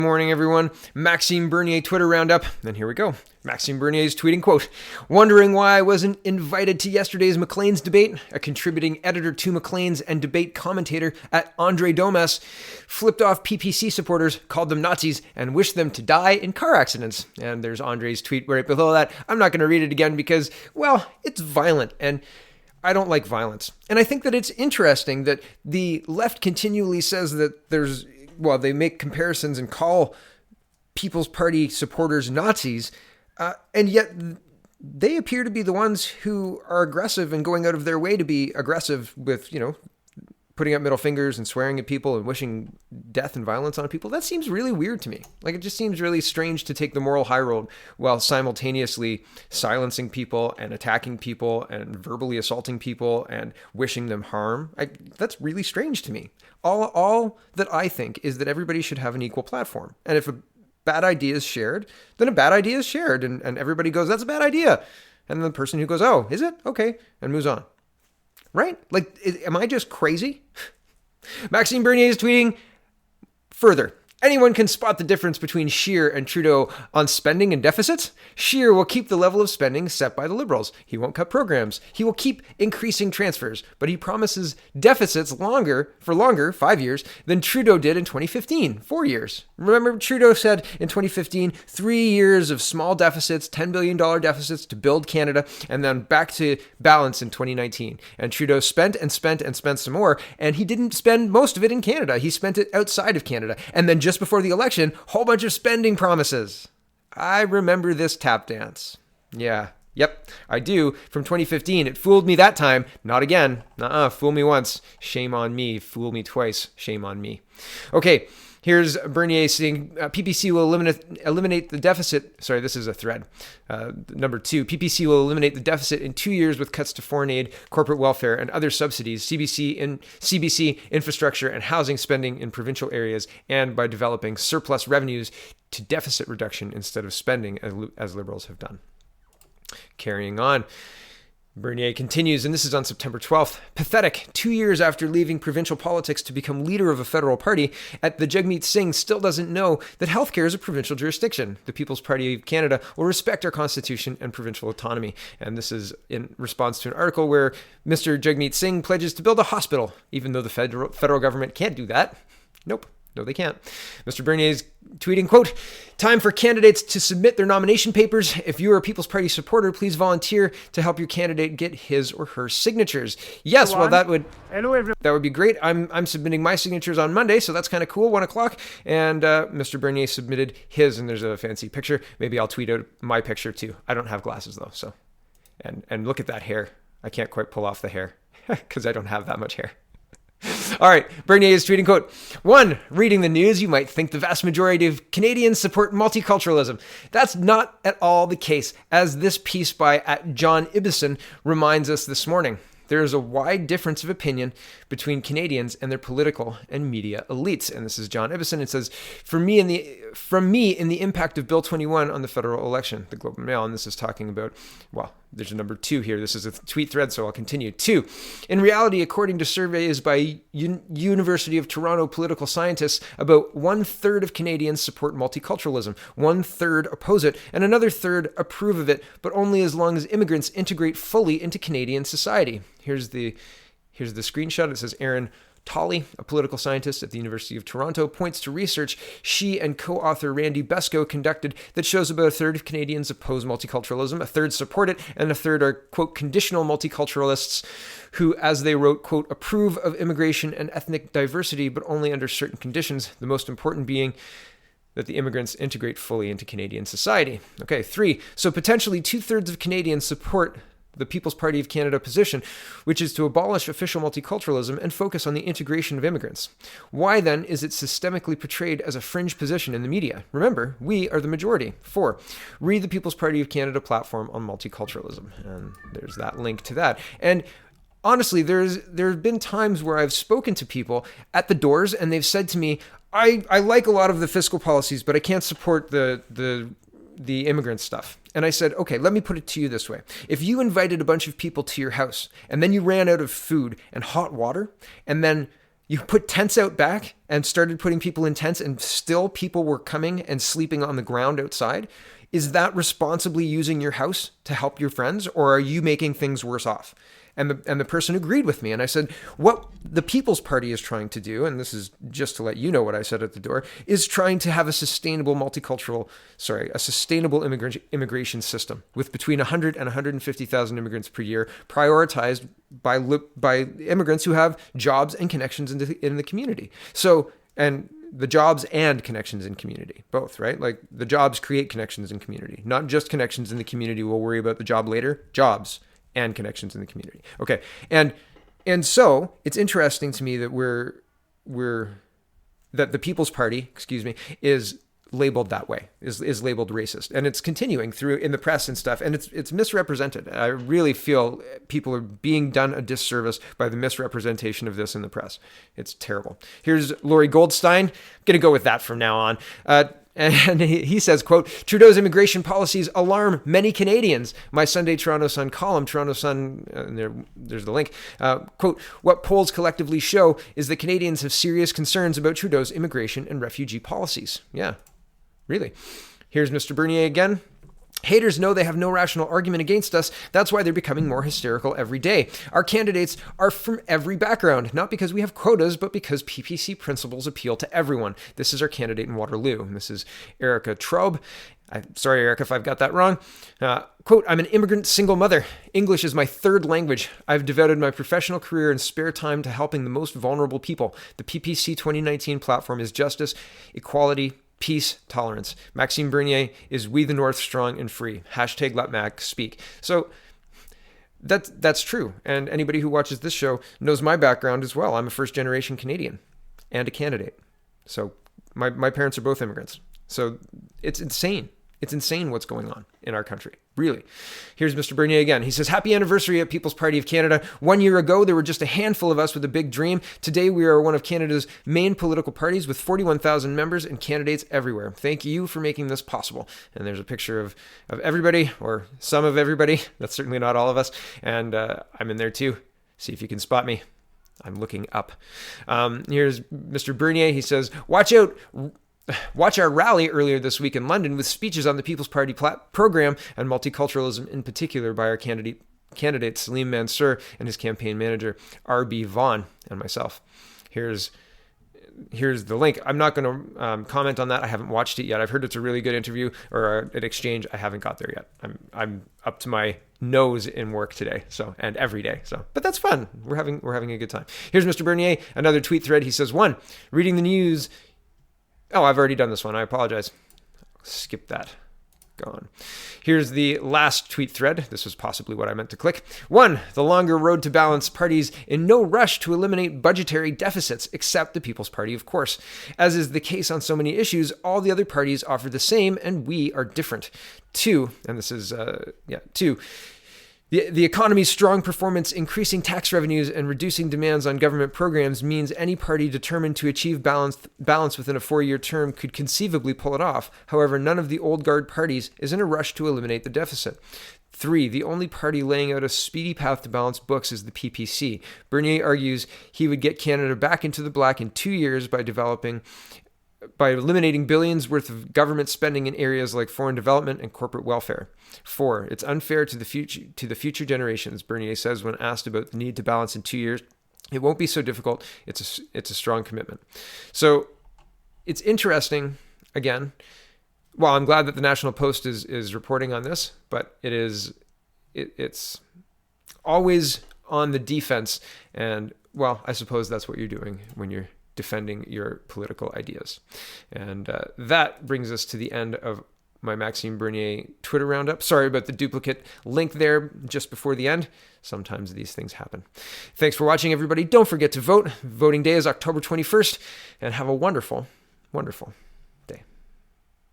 Morning, everyone. Maxime Bernier Twitter roundup. And here we go. Maxime Bernier is tweeting, quote, "Wondering why I wasn't invited to yesterday's Maclean's debate? A contributing editor to Maclean's and debate commentator at Andre Domas flipped off PPC supporters, called them Nazis, and wished them to die in car accidents." And there's Andre's tweet right below that. I'm not going to read it again because, well, it's violent and I don't like violence. And I think that it's interesting that the left continually says that they make comparisons and call People's Party supporters Nazis, and yet they appear to be the ones who are aggressive and going out of their way to be aggressive with, putting up middle fingers and swearing at people and wishing death and violence on people. That seems really weird to me. Like, it just seems really strange to take the moral high road while simultaneously silencing people and attacking people and verbally assaulting people and wishing them harm. That's really strange to me. All that I think is that everybody should have an equal platform. And if a bad idea is shared, then a bad idea is shared. And everybody goes, "That's a bad idea." And the person who goes, "Oh, is it? Okay," and moves on. Right? Like, am I just crazy? Maxime Bernier is tweeting further. "Anyone can spot the difference between Scheer and Trudeau on spending and deficits. Scheer will keep the level of spending set by the Liberals. He won't cut programs. He will keep increasing transfers, but he promises deficits for longer, 5 years, than Trudeau did in 2015, 4 years. Remember, Trudeau said in 2015, 3 years of small deficits, $10 billion deficits to build Canada, and then back to balance in 2019. And Trudeau spent and spent and spent some more, and he didn't spend most of it in Canada. He spent it outside of Canada. And then just before the election, whole bunch of spending promises. I remember this tap dance. Yeah. Yep, I do. From 2015. It fooled me that time. Not again. Fool me once. Shame on me. Fool me twice. Shame on me. Okay, here's Bernier saying PPC will eliminate the deficit. Sorry, this is a thread. Number 2, PPC will eliminate the deficit in 2 years with cuts to foreign aid, corporate welfare, and other subsidies, CBC infrastructure and housing spending in provincial areas, and by developing surplus revenues to deficit reduction instead of spending, as Liberals have done. Carrying on. Bernier continues, and this is on September 12th. "Pathetic. 2 years after leaving provincial politics to become leader of a federal party, the Jagmeet Singh still doesn't know that healthcare is a provincial jurisdiction. The People's Party of Canada will respect our constitution and provincial autonomy." And this is in response to an article where Mr. Jagmeet Singh pledges to build a hospital, even though the federal government can't do that. Nope. No, they can't. Mr. Bernier is tweeting, quote, "Time for candidates to submit their nomination papers. If you are a People's Party supporter, please volunteer to help your candidate get his or her signatures." Yes, well, that would be great. I'm submitting my signatures on Monday, so that's kind of cool, 1 o'clock. And Mr. Bernier submitted his, and there's a fancy picture. Maybe I'll tweet out my picture too. I don't have glasses though, so. And look at that hair. I can't quite pull off the hair because I don't have that much hair. All right, Bernier is tweeting, quote, "1. Reading the news, you might think the vast majority of Canadians support multiculturalism. That's not at all the case, as this piece by John Ibison reminds us this morning. There is a wide difference of opinion between Canadians and their political and media elites." And this is John Ibison. It says, from me in the impact of Bill 21 on the federal election, the Globe and Mail." And this is talking about, well, there's a number 2 here. This is a tweet thread, so I'll continue. 2, in reality, according to surveys by University of Toronto political scientists, about 1/3 of Canadians support multiculturalism, 1/3 oppose it, and another third approve of it, but only as long as immigrants integrate fully into Canadian society. Here's the screenshot. It says Aaron Tolley, a political scientist at the University of Toronto, points to research she and co-author Randy Besco conducted that shows about 1/3 of Canadians oppose multiculturalism, 1/3 support it, and 1/3 are, quote, conditional multiculturalists who, as they wrote, quote, approve of immigration and ethnic diversity, but only under certain conditions, the most important being that the immigrants integrate fully into Canadian society. Okay, 3, so potentially 2/3 of Canadians support the People's Party of Canada position, which is to abolish official multiculturalism and focus on the integration of immigrants. Why then is it systemically portrayed as a fringe position in the media? Remember, we are the majority. 4, read the People's Party of Canada platform on multiculturalism. And there's that link to that. And honestly, there have been times where I've spoken to people at the doors and they've said to me, I like a lot of the fiscal policies, but I can't support the immigrant stuff. And I said, okay, let me put it to you this way. If you invited a bunch of people to your house and then you ran out of food and hot water, and then You put tents out back and started putting people in tents, and still people were coming and sleeping on the ground outside. Is that responsibly using your house to help your friends, or are you making things worse off? And the person agreed with me. And I said, what the People's Party is trying to do, and this is just to let you know what I said at the door, is trying to have a sustainable immigration system with between 100 and 150,000 immigrants per year, prioritized by immigrants who have jobs and connections in the community. So, and the jobs and connections in community, both, right? Like the jobs create connections in community, not just connections in the community. We'll worry about the job later. Jobs and connections in the community. Okay. And so it's interesting to me that that the People's Party, is labeled that way, is labeled racist. And it's continuing through in the press and stuff. And it's misrepresented. I really feel people are being done a disservice by the misrepresentation of this in the press. It's terrible. Here's Laurie Goldstein. I'm going to go with that from now on. And he says, quote, Trudeau's immigration policies alarm many Canadians. My Sunday Toronto Sun column, Toronto Sun, there's the link, quote, what polls collectively show is that Canadians have serious concerns about Trudeau's immigration and refugee policies. Yeah, really. Here's Mr. Bernier again. Haters know they have no rational argument against us. That's why they're becoming more hysterical every day. Our candidates are from every background, not because we have quotas, but because PPC principles appeal to everyone. This is our candidate in Waterloo. And this is Erica Traub. I'm sorry, Erica, if I've got that wrong. Quote, I'm an immigrant single mother. English is my third language. I've devoted my professional career and spare time to helping the most vulnerable people. The PPC 2019 platform is justice, equality, peace, tolerance. Maxime Bernier is We the North, strong and free. Hashtag let Max speak. So that's true. And anybody who watches this show knows my background as well. I'm a first generation Canadian and a candidate. So my parents are both immigrants. So it's insane. It's insane what's going on in our country. Really. Here's Mr. Bernier again. He says, happy anniversary at People's Party of Canada. 1 year ago, there were just a handful of us with a big dream. Today, we are one of Canada's main political parties with 41,000 members and candidates everywhere. Thank you for making this possible. And there's a picture of everybody, or some of everybody. That's certainly not all of us. And I'm in there too. See if you can spot me. I'm looking up. Here's Mr. Bernier. He says, watch our rally earlier this week in London with speeches on the People's Party program and multiculturalism in particular by our candidate Salim Mansour and his campaign manager R.B. Vaughan and myself. Here's the link. I'm not going to comment on that. I haven't watched it yet. I've heard it's a really good interview or an exchange. I haven't got there yet. I'm up to my nose in work today, and every day. But that's fun. We're having a good time. Here's Mr. Bernier, another tweet thread. He says, 1, reading the news. Oh, I've already done this one. I apologize. Skip that. Gone. Here's the last tweet thread. This was possibly what I meant to click. 1, the longer road to balance, parties in no rush to eliminate budgetary deficits, except the People's Party, of course. As is the case on so many issues, all the other parties offer the same, and we are different. 2, and this is, 2, The economy's strong performance, increasing tax revenues, and reducing demands on government programs means any party determined to achieve balance within a 4-year term could conceivably pull it off. However, none of the old guard parties is in a rush to eliminate the deficit. 3, the only party laying out a speedy path to balance books is the PPC. Bernier argues he would get Canada back into the black in 2 years by eliminating billions worth of government spending in areas like foreign development and corporate welfare. 4, it's unfair to the future generations, Bernier says when asked about the need to balance in 2 years. It won't be so difficult. It's a strong commitment. So it's interesting, again. Well, I'm glad that the National Post is reporting on this, but it's always on the defense. And, well, I suppose that's what you're doing when you're defending your political ideas. And that brings us to the end of my Maxime Bernier Twitter roundup. Sorry about the duplicate link there just before the end. Sometimes these things happen. Thanks for watching, everybody. Don't forget to vote. Voting day is October 21st. And have a wonderful, wonderful